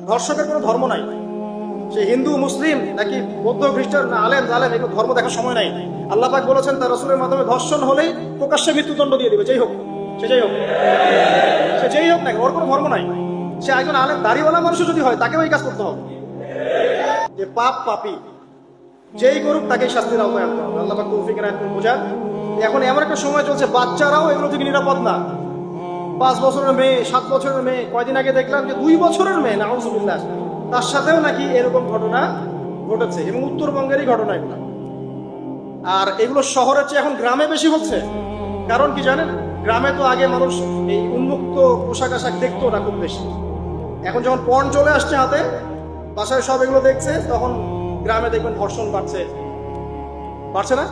ধর্ষকের কোনো ধর্ম নাই। সে হিন্দু, মুসলিম নাকি বৌদ্ধ, খ্রিস্টান না আলেম জালেম, এগুলো ধর্ম দেখার সময় নাই। আল্লাহ পাক বলেছেন তার রাসূলের মাধ্যমে ধর্ষণ হলেই প্রকাশ্যে মৃত্যুদণ্ড দিয়ে দিবে, যেই হোক সে যেই হোক না, ওর কোনো ধর্ম নাই। সে একজন আলেম দাড়িওয়ালা মানুষও যদি হয় তাকেও এই কাজ করতে হবে। যে পাপী যেই করুক তাকেই শাস্তির আওতায় আনতে হবে। আল্লাহ পাক তৌফিক রাখতে বোঝান। এখন এমন একটা সময় চলছে বাচ্চারাও এগুলো থেকে নিরাপদ না। 5 বছরের মেয়ে, 7 বছরের মেয়ে, কয়দিন আগে দেখলাম যে 2 বছরের মেয়ে, নাউযুবিল্লাহ, তার সাথেও নাকি এরকম ঘটনা ঘটেছে, এবং উত্তরবঙ্গেরই ঘটনা এগুলো। আর এগুলো শহরের চেয়ে এখন গ্রামে বেশি হচ্ছে। কারণ কি জানেন, গ্রামে তো আগে মানুষ এই উন্মুক্ত পোশাক আশাক দেখতো না খুব বেশি। এখন যখন পর্ন চলে আসছে হাতে, বাসায় সব এগুলো দেখছে, তখন গ্রামে দেখবেন ধর্ষণ বাড়ছে না?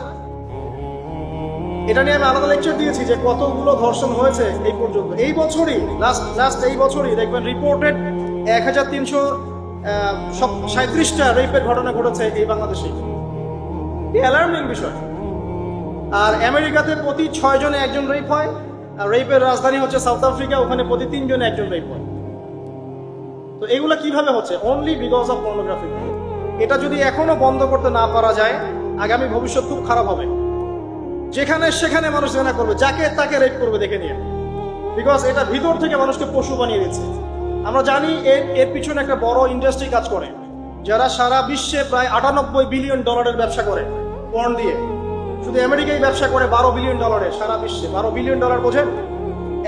এটা নিয়ে আমি আলাদা লেকচার দিয়েছি যে কতগুলো ধর্ষণ হয়েছে এই পর্যন্ত। এই বছরই লাস্ট এই বছরই দেখবেন রিপোর্টেড 1337টা রেপের ঘটনা ঘটেছে এই বাংলাদেশে। অ্যালার্মিং বিষয়। আর আমেরিকাতে প্রতি 6 জনে একজন রেপ হয়, আর রেপের রাজধানী হচ্ছে সাউথ আফ্রিকা, ওখানে প্রতি 3 জনে একজন রেপ হয়। তো এগুলা কিভাবে হচ্ছে? Only because of pornography. এটা যদি এখনো বন্ধ করতে না পারা যায়, আগামী ভবিষ্যৎ খুব খারাপ হবে। যেখানে সেখানে মানুষ জেনা করবে, যাকে তাকে রেপ করবে দেখে নিয়ে, বিকজ এটা ভিতর থেকে মানুষকে পশু বানিয়ে দিচ্ছে। আমরা জানি এর পিছনে একটা বড় ইন্ডাস্ট্রি কাজ করে, যারা সারা বিশ্বে প্রায় 98 বিলিয়ন ডলারের ব্যবসা করে পর্ন দিয়ে। শুধু আমেরিকায় ব্যবসা করে 12 বিলিয়ন ডলারের, সারা বিশ্বে 12 বিলিয়ন ডলার বোঝেন?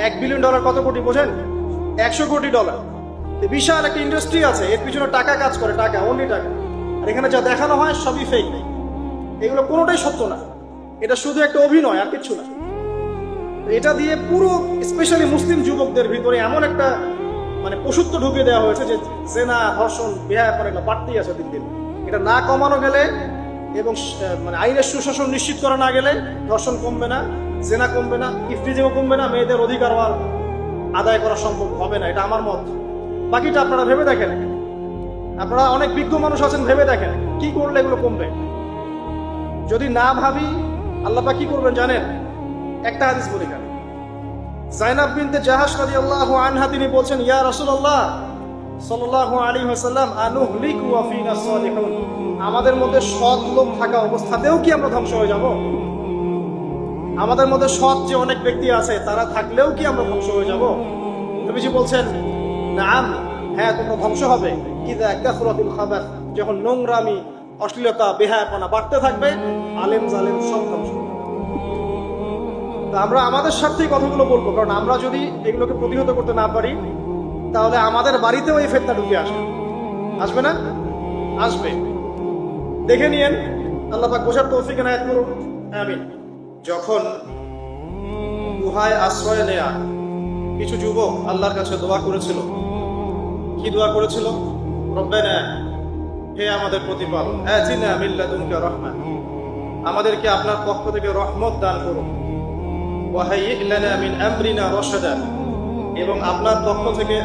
1 বিলিয়ন ডলার কত কোটি বোঝেন? 100 কোটি ডলার। বিশাল একটা ইন্ডাস্ট্রি আছে, এর পিছনে টাকা কাজ করে, টাকা, অনলি টাকা। আর এখানে যা দেখানো হয় সবই ফেক, এগুলো কোনোটাই সত্য না। এটা শুধু একটা অভিনয়, আর কিছু না। এটা দিয়ে পুরো স্পেশালি মুসলিম যুবকদের ভিতরে এমন একটা পশুত্ব ঢুকিয়ে দেওয়া হয়েছে যে জেনা, ধর্ষণ, বেহায়াপনা এগুলো বাড়তেই আছে দিন দিন। এটা না কমানো গেলে এবং আইনের সুশাসন নিশ্চিত করা না গেলে ধর্ষণ কমবে না, জেনা কমবে না, ইফতিজিংও কমবে না, মেয়েদের অধিকার আদায় করা সম্ভব হবে না। এটা আমার মত। বাকিটা আপনারা ভেবে দেখেন। আপনারা অনেক বিজ্ঞ মানুষ আছেন, ভেবে দেখেন কি করলে এগুলো কমবে। যদি না ভাবি, আল্লাহ পাক কি করবেন জানেন? একটা হাদিস বলি কেন। যায়নাব বিনতে জাহাশ রাদিয়াল্লাহু আনহা তিনি বলছেন, ইয়া রাসূলুল্লাহ সাল্লাল্লাহু আলাইহি ওয়াসাল্লাম, আনুহলিকু ওয়া ফিনা সালিহুন, আমাদের মধ্যে সৎ লোক থাকা অবস্থাতেও কি আমরা ধ্বংস হয়ে যাব? আমাদের মধ্যে সৎ যে অনেক ব্যক্তি আছে তারা থাকলেও কি আমরা ধ্বংস হয়ে যাব? নবীজি বলছেন, নাম, হ্যাঁ তোমরা ধ্বংস হবে। ইযা কাসরাতুল খাবাস, যখন নোংরামি, অশ্লীলতা, বেহায়াপনা বাড়তে থাকবে, আলেম জালেম সব ধ্বংস। আমরা আমাদের স্বার্থেই কথাগুলো বলবো, কারণ আমরা যদি এগুলোকে প্রতিহত করতে না পারি তাহলে আমাদের বাড়িতেও এই ফিতনা ঢুকে আসবে না? আসবে। দেখে নিয়েন, আল্লাহ পাক বোঝার তৌফিক এনায়েত করুন, আমিন। যখন গুহায় আশ্রয় নেয়া কিছু যুবক আল্লাহর কাছে দোয়া করেছিল, কি দোয়া করেছিল? রব্বানা, হে আমাদের প্রতিপালক, আতিনা মিন লাদুনকা রাহমা, আমাদেরকে আপনার পক্ষ থেকে রহমত দান করুন, ওয়া হাইয়্ লানা মিন আমরিনা রাশাদা, এবং আপনার পক্ষ থেকে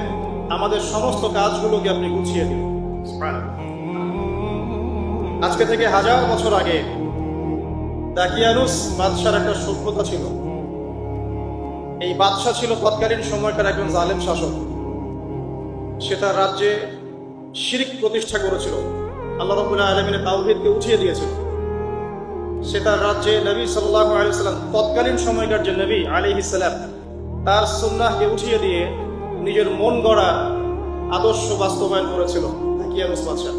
আমাদের সমস্ত কাজগুলোকে আপনি গুছিয়ে দিন। সুবহানাল্লাহ। আজকে থেকে 1000 বছর আগে দাকিয়ানুস বাদশার একটা সভ্যতা ছিল। এই বাদশা ছিল তৎকালীন সময়কার একজন জালেম শাসক। সে তার রাজ্যে শিরক প্রতিষ্ঠা করেছিল, আল্লাহ রাব্বুল আলামিনের তাওহীদকে উঠিয়ে দিয়েছিল। সে তার রাজ্যে নবী সাল্লাল্লাহু আলাইহি ওয়াসাল্লাম, তৎকালীন সময়কার যে নবী আলাইহিস সালাম, তার সুন্নাহকে উঠিয়ে দিয়ে নিজের মন গড়া আদর্শ বাস্তবায়ন করেছিল দাকিয়ানুস বাদশা।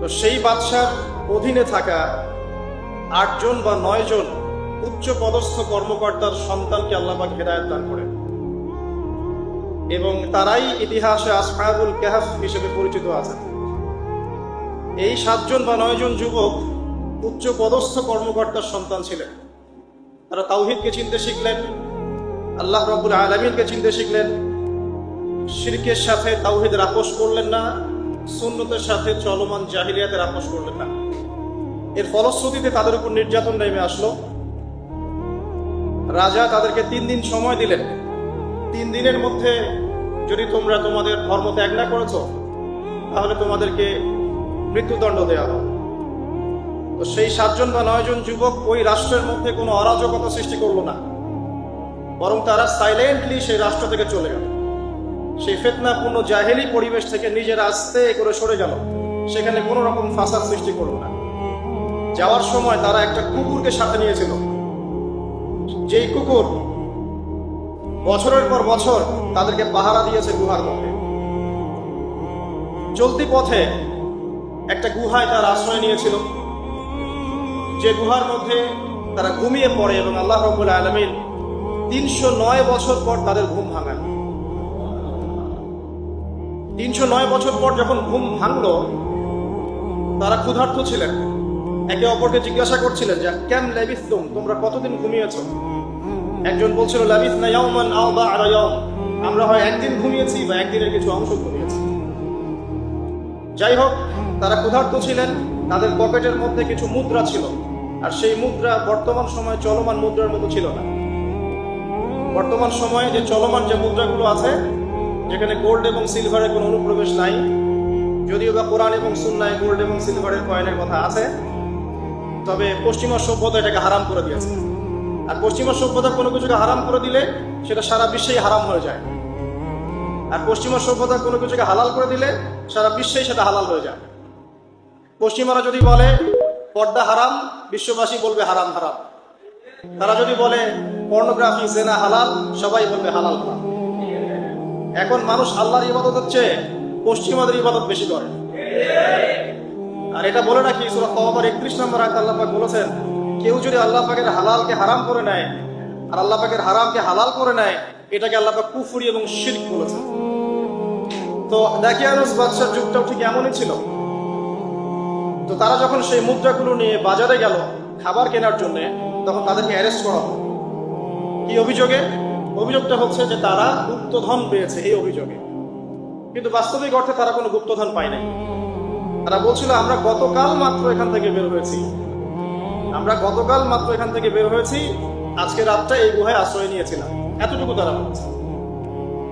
তো সেই বাদশার অধীনে থাকা 8 জন বা 9 জন উচ্চ পদস্থ কর্মকর্তার সন্তানকে আল্লাহ পাক হেদায়েত দান করেন, এবং তারাই ইতিহাসে আসহাবুল কাহফ হিসেবে পরিচিত আছে। এই 7 জন বা 9 জন যুবক উচ্চ পদস্থ কর্মকর্তার সন্তান ছিলেন। তারা তাওহীদকে চিনতে শিখলেন, আল্লাহ রাব্বুল আলামিনকে চিনতে শিখলেন, শিরকের সাথে তাওহীদের আপোষ করলেন না, সুন্নতের সাথে চলমান জাহিলিয়াতের আপোষ করলেন না। এর ফলশ্রুতিতে তাদের উপর নির্যাতন নেমে আসলো। রাজা তাদেরকে 3 দিন সময় দিলেন। 3 দিনের মধ্যে যদি তোমরা তোমাদের ধর্ম ত্যাগ না করেছো তাহলে তোমাদেরকে মৃত্যুদণ্ড দেওয়া হবে। তো সেই 7 জন বা 9 জন যুবক ওই রাষ্ট্রের মধ্যে কোনো অরাজকতা সৃষ্টি করলো না, বরং তারা সাইলেন্টলি সেই রাষ্ট্র থেকে চলে গেল। সেই ফিতনাপূর্ণ জাহেলি পরিবেশ থেকে নিজের আস্তে করে সরে গেল, সেখানে কোনো রকম ফাসাদ সৃষ্টি করল না। যাওয়ার সময় তারা একটা কুকুরকে সাথে নিয়েছিল, যেই কুকুর বছরের পর বছর তাদেরকে পাহারা দিয়েছে গুহার মধ্যে। চলতি পথে একটা গুহায় তার আশ্রয় নিয়েছিল, যে গুহার মধ্যে তারা ঘুমিয়ে পড়ে এবং আল্লাহ রাব্বুল আলামিন 309 বছর পর তাদের ঘুম ভাঙান। 309 বছর পর যখন ঘুম ভাঙলো, তারা ক্ষুধার্ত ছিলেন, একে অপরকে জিজ্ঞাসা করছিলেন যে কেম লাবিসতুম, তোমরা কতদিন ঘুমিয়েছো? একজন বলছিল লাবিসনা ইয়াওমান আও বা'দা ইয়াওম, আমরা হয় একদিন ঘুমিয়েছি বা একদিনের কিছু অংশ ঘুমিয়েছি। যাই হোক, তারা ক্ষুধার্ত ছিলেন, তাদের পকেটের মধ্যে কিছু মুদ্রা ছিল, আর সেই মুদ্রা বর্তমান সময়ে চলমান মুদ্রার মতো ছিল না। বর্তমান সময়ে যে চলমান যে মুদ্রাগুলো আছে, যেখানে গোল্ড এবং সিলভারের কোনো অনুপ্রবেশ নাই, যদিও বা কোরআন এবং সুন্নায় গোল্ড এবং সিলভারের কয়েনের কথা আছে, তবে পশ্চিমা সভ্যতা এটাকে হারাম করে দিয়েছে। আর পশ্চিমা সভ্যতা কোনো কিছুকে হারাম করে দিলে সেটা সারা বিশ্বেই হারাম হয়ে যায়, আর পশ্চিমা সভ্যতা কোনো কিছুকে হালাল করে দিলে সারা বিশ্বেই সেটা হালাল হয়ে যায়। পশ্চিমারা যদি বলে পর্দা হারাম, বিশ্ববাসী বলবে হারাম হারাম। তারা যদি বলে পর্নোগ্রাফি জেনা হালাল, সবাই বলবে হালাল হালাল। এখন মানুষ আল্লাহর ইবাদতের চেয়ে পশ্চিমাদের ইবাদত বেশি করে। আর এটা বলে রাখি, সূরা তাওবার 31 নম্বর আয়াতে আল্লাহ পাক বলেছেন, কেউ যদি আল্লাহ পাকের হালালকে হারাম করে নেয় আর আল্লাহ পাকের হারামকে হালাল করে নেয়, এটাকে আল্লাহ পাক কুফরি এবং শিরক বলেছেন। তো দাকিয়ানুস বাদশার যুগটাও ঠিক এমনই ছিল। তো তারা যখন সেই মুদ্রাগুলো নিয়ে বাজারে গেল খাবার কেনার জন্য, তখন তাদেরকে অ্যারেস্ট করা হলো। কি অভিযোগে? অভিযোগটা হচ্ছে যে তারা গুপ্তধন পেয়েছে, এই অভিযোগে। কিন্তু বাস্তবিক অর্থে তারা কোনো গুপ্তধন পায় নাই। তারা বলছিল আমরা গতকাল মাত্র এখান থেকে বের হয়েছি, আজকে রাতটা এই গুহায় আশ্রয় নিয়েছিলাম, এতটুকু তারা বলছে।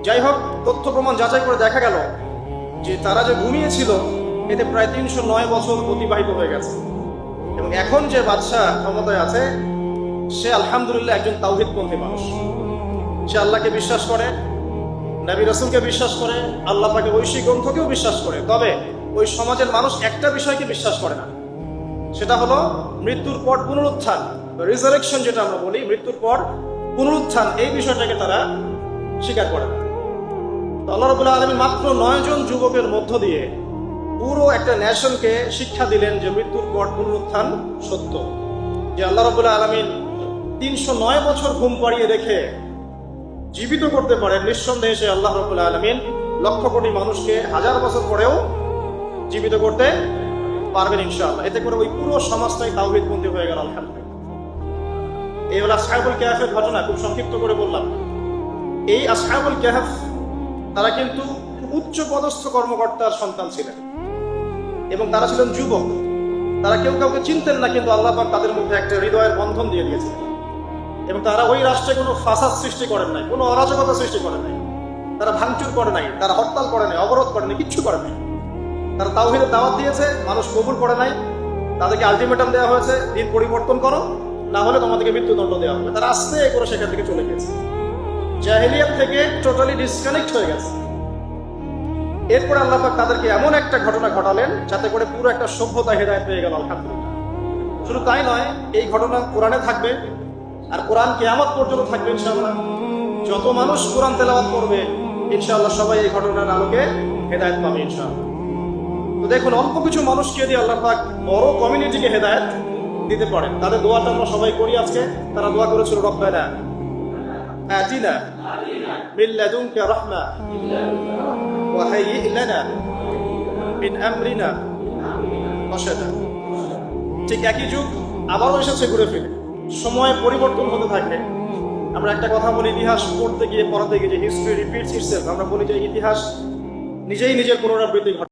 যাই হোক, তথ্য প্রমাণ যাচাই করে দেখা গেল যে তারা যে ঘুমিয়েছিল এতে প্রায় 309 বছর অতিবাহিত হয়ে গেছে। এবং এখন যে বাদশাহ ক্ষমতায় আছে, সে আলহামদুলিল্লাহ একজন তাওহীদপন্থী মানুষ। সে আল্লাহকে বিশ্বাস করে, নবী রাসূলকে বিশ্বাস করে, আল্লাহ পাকের ঐশী গ্রন্থকেও বিশ্বাস করে। তবে ওই সমাজের মানুষ একটা বিষয়কে বিশ্বাস করে না, সেটা হলো মৃত্যুর পর পুনরুত্থান, রিজারেকশন যেটা আমরা বলি, মৃত্যুর পর পুনরুত্থান, এই বিষয়টাকে তারা স্বীকার করে না। তো আল্লাহ রাব্বুল আলামিন মাত্র 9 জন যুবকের মধ্য দিয়ে পুরো একটা নেশনকে শিক্ষা দিলেন যে মৃত্যুর পর পুনরুত্থান সত্য। যে আল্লাহ রাব্বুল আলামিন 309 বছর ঘুম পাড়িয়ে রেখে জীবিত করতে পারেন, নিঃসন্দেহে সে আল্লাহ রাব্বুল আলামিন লক্ষ কোটি মানুষকে 1000 বছর পরেও জীবিত করতে পারবেন ইনশাআল্লাহ। এতে করে ওই পুরো সমাজটাই তাওহীদপন্থী হয়ে গেল আলহামদুলিল্লাহ। এই হলো আসহাবুল কাহফের ঘটনা, খুব সংক্ষিপ্ত করে বললাম। এই আসহাবুল কাহফ তারা কিন্তু উচ্চ পদস্থ কর্মকর্তার সন্তান ছিলেন এবং তারা ছিলেন যুবক। তারা কেউ কাউকে চিনতেন না, কিন্তু আল্লাহ পাক তাদের মধ্যে একটা হৃদয়ের বন্ধন দিয়ে দিয়েছিলেন। এবং তারা ওই রাষ্ট্রে কোনো ফাসাদ সৃষ্টি করেন নাই, কোনো অরাজকতা সৃষ্টি করেন নাই, তারা ভাঙচুর করে নাই, তারা হরতাল করে নাই, অবরোধ করে নাই, কিচ্ছু করে নাই। তারা তাওহীদের দাওয়াত দিয়েছে, মানুষ কবুল করে নাই, তাদেরকে আলটিমেটাম দেওয়া হয়েছে, দিন পরিবর্তন করো, না হলে তোমাদেরকে মৃত্যুদণ্ড দেওয়া হবে। তারা আস্তে করে সেখান থেকে চলে গেছে, জাহেলিয়াত থেকে টোটালি ডিসকানেক্ট হয়ে গেছে। এরপরে আল্লাহ পাক তাদেরকে এমন একটা ঘটনা ঘটালেন যাতে করে পুরো একটা সভ্যতা হেদায়েত পেয়ে গেল আলহামদুলিল্লাহ। শুধু তাই নয়, এই ঘটনা কোরআনে থাকবে, আর কোরআন কিয়ামত পর্যন্ত থাকবে ইনশাআল্লাহ। যত মানুষ কোরআন তেলাওয়াত করবে ইনশাআল্লাহ সবাই এই ঘটনার আলোকে হেদায়েত পাবে ইনশাআল্লাহ। তো দেখুন, অল্প কিছু মানুষকে দিয়ে আল্লাহ পাক বড় কমিউনিটিকে হেদায়েত দিতে পারেন। তাদের দোয়াটা আমরা সবাই করি আজকে। তারা দোয়া করেছিল, রব্বানা আতিনা মিন লাদুনকা রাহমা ওয়া হাইয়্ লানা মিন আমরিনা রাশাদা। ঠিক একই যুগ আবারও এসেছে ঘুরে ফিরে, সময় পরিবর্তন হতে থাকবে। আমরা একটা কথা বলি, ইতিহাস পড়তে গিয়ে পড়াতে গিয়ে, যে হিস্ট্রি রিপিটস ইটসেলফ। আমরা বলি যে ইতিহাস নিজেই নিজের পুনরাবৃত্তি ঘটে।